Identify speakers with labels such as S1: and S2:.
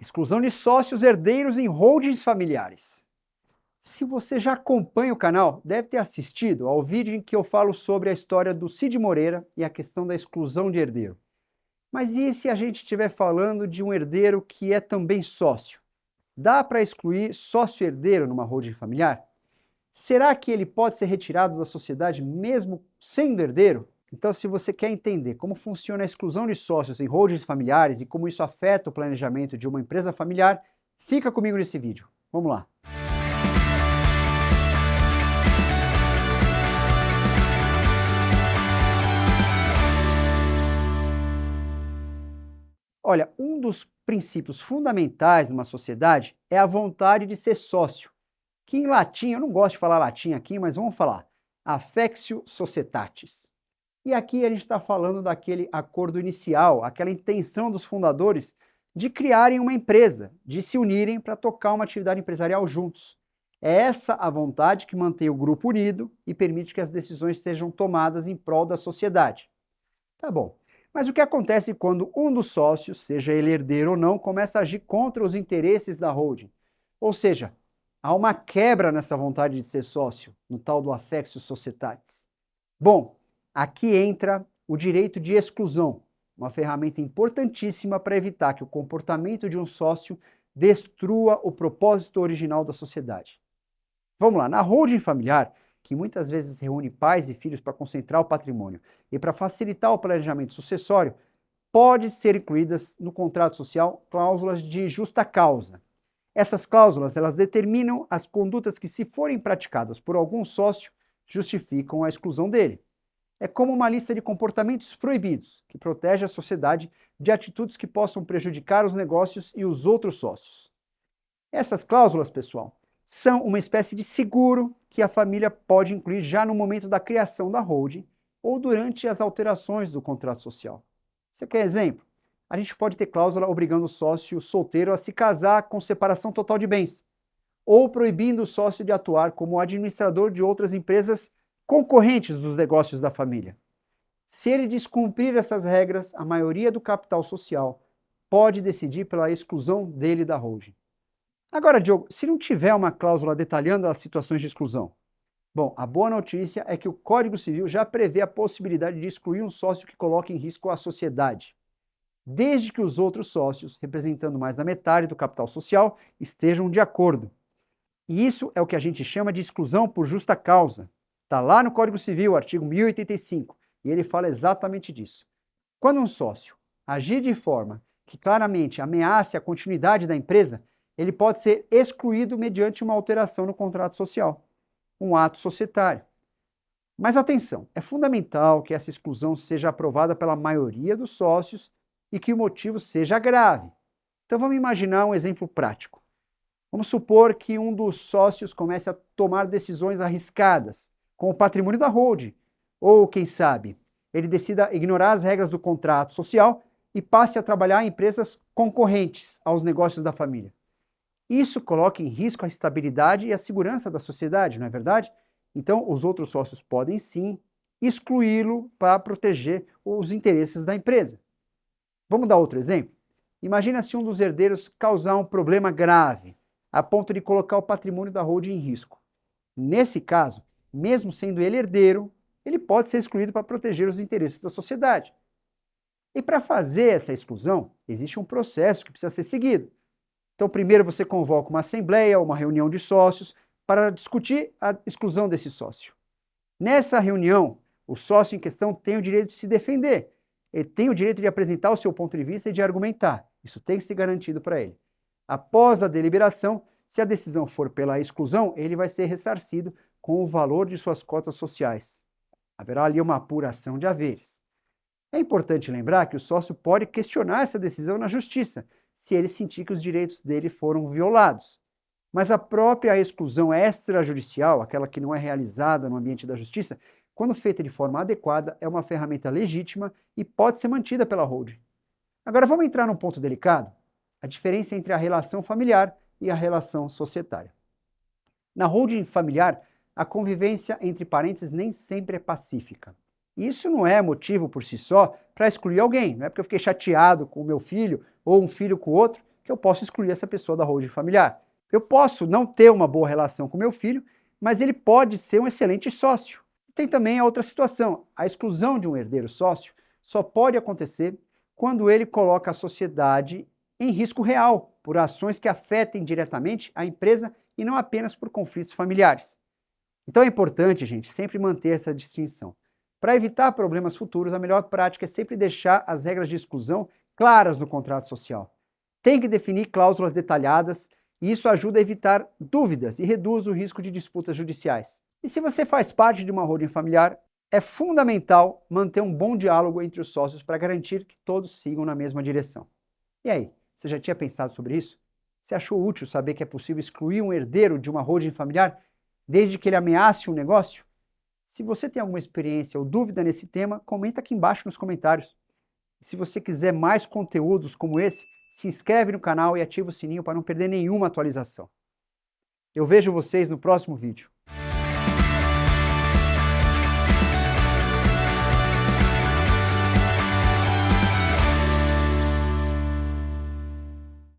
S1: Exclusão de sócios herdeiros em holdings familiares. Se você já acompanha o canal, deve ter assistido ao vídeo em que eu falo sobre a história do Cid Moreira e a questão da exclusão de herdeiro. Mas e se a gente estiver falando de um herdeiro que é também sócio? Dá para excluir sócio herdeiro numa holding familiar? Será que ele pode ser retirado da sociedade mesmo sendo herdeiro? Então, se você quer entender como funciona a exclusão de sócios em holdings familiares e como isso afeta o planejamento de uma empresa familiar, fica comigo nesse vídeo. Vamos lá! Olha, um dos princípios fundamentais numa sociedade é a vontade de ser sócio, que em latim, eu não gosto de falar latim aqui, mas vamos falar, affectio societatis. E aqui a gente está falando daquele acordo inicial, aquela intenção dos fundadores de criarem uma empresa, de se unirem para tocar uma atividade empresarial juntos. É essa a vontade que mantém o grupo unido e permite que as decisões sejam tomadas em prol da sociedade. Tá bom, mas o que acontece quando um dos sócios, seja ele herdeiro ou não, começa a agir contra os interesses da holding? Ou seja, há uma quebra nessa vontade de ser sócio, no tal do affectio societatis. Bom, aqui entra o direito de exclusão, uma ferramenta importantíssima para evitar que o comportamento de um sócio destrua o propósito original da sociedade. Vamos lá, na holding familiar, que muitas vezes reúne pais e filhos para concentrar o patrimônio e para facilitar o planejamento sucessório, pode ser incluídas no contrato social cláusulas de justa causa. Essas cláusulas, elas determinam as condutas que, se forem praticadas por algum sócio, justificam a exclusão dele. É como uma lista de comportamentos proibidos, que protege a sociedade de atitudes que possam prejudicar os negócios e os outros sócios. Essas cláusulas, pessoal, são uma espécie de seguro que a família pode incluir já no momento da criação da holding ou durante as alterações do contrato social. Você quer exemplo? A gente pode ter cláusula obrigando o sócio solteiro a se casar com separação total de bens, ou proibindo o sócio de atuar como administrador de outras empresas concorrentes dos negócios da família. Se ele descumprir essas regras, a maioria do capital social pode decidir pela exclusão dele da holding. Agora, Diogo, se não tiver uma cláusula detalhando as situações de exclusão? Bom, a boa notícia é que o Código Civil já prevê a possibilidade de excluir um sócio que coloque em risco a sociedade, desde que os outros sócios, representando mais da metade do capital social, estejam de acordo. E isso é o que a gente chama de exclusão por justa causa. Está lá no Código Civil, artigo 1085, e ele fala exatamente disso. Quando um sócio agir de forma que claramente ameace a continuidade da empresa, ele pode ser excluído mediante uma alteração no contrato social, um ato societário. Mas atenção, é fundamental que essa exclusão seja aprovada pela maioria dos sócios e que o motivo seja grave. Então vamos imaginar um exemplo prático. Vamos supor que um dos sócios comece a tomar decisões arriscadas com o patrimônio da holding, ou quem sabe, ele decida ignorar as regras do contrato social e passe a trabalhar em empresas concorrentes aos negócios da família. Isso coloca em risco a estabilidade e a segurança da sociedade, não é verdade? Então, os outros sócios podem sim excluí-lo para proteger os interesses da empresa. Vamos dar outro exemplo? Imagina se um dos herdeiros causar um problema grave, a ponto de colocar o patrimônio da holding em risco. Nesse caso, mesmo sendo ele herdeiro, ele pode ser excluído para proteger os interesses da sociedade. E para fazer essa exclusão, existe um processo que precisa ser seguido. Então, primeiro você convoca uma assembleia, uma reunião de sócios, para discutir a exclusão desse sócio. Nessa reunião, o sócio em questão tem o direito de se defender. Ele tem o direito de apresentar o seu ponto de vista e de argumentar. Isso tem que ser garantido para ele. Após a deliberação, se a decisão for pela exclusão, ele vai ser ressarcido com o valor de suas cotas sociais. Haverá ali uma apuração de haveres. É importante lembrar que o sócio pode questionar essa decisão na justiça, se ele sentir que os direitos dele foram violados. Mas a própria exclusão extrajudicial, aquela que não é realizada no ambiente da justiça, quando feita de forma adequada, é uma ferramenta legítima e pode ser mantida pela holding. Agora vamos entrar num ponto delicado, a diferença entre a relação familiar e a relação societária. Na holding familiar, a convivência entre parentes nem sempre é pacífica. Isso não é motivo por si só para excluir alguém. Não é porque eu fiquei chateado com o meu filho ou um filho com o outro que eu posso excluir essa pessoa da holding familiar. Eu posso não ter uma boa relação com meu filho, mas ele pode ser um excelente sócio. Tem também a outra situação, a exclusão de um herdeiro sócio só pode acontecer quando ele coloca a sociedade em risco real, por ações que afetem diretamente a empresa e não apenas por conflitos familiares. Então é importante, gente, sempre manter essa distinção. Para evitar problemas futuros, a melhor prática é sempre deixar as regras de exclusão claras no contrato social. Tem que definir cláusulas detalhadas e isso ajuda a evitar dúvidas e reduz o risco de disputas judiciais. E se você faz parte de uma holding familiar, é fundamental manter um bom diálogo entre os sócios para garantir que todos sigam na mesma direção. E aí, você já tinha pensado sobre isso? Você achou útil saber que é possível excluir um herdeiro de uma holding familiar desde que ele ameace um negócio? Se você tem alguma experiência ou dúvida nesse tema, comenta aqui embaixo nos comentários. E se você quiser mais conteúdos como esse, se inscreve no canal e ativa o sininho para não perder nenhuma atualização. Eu vejo vocês no próximo vídeo.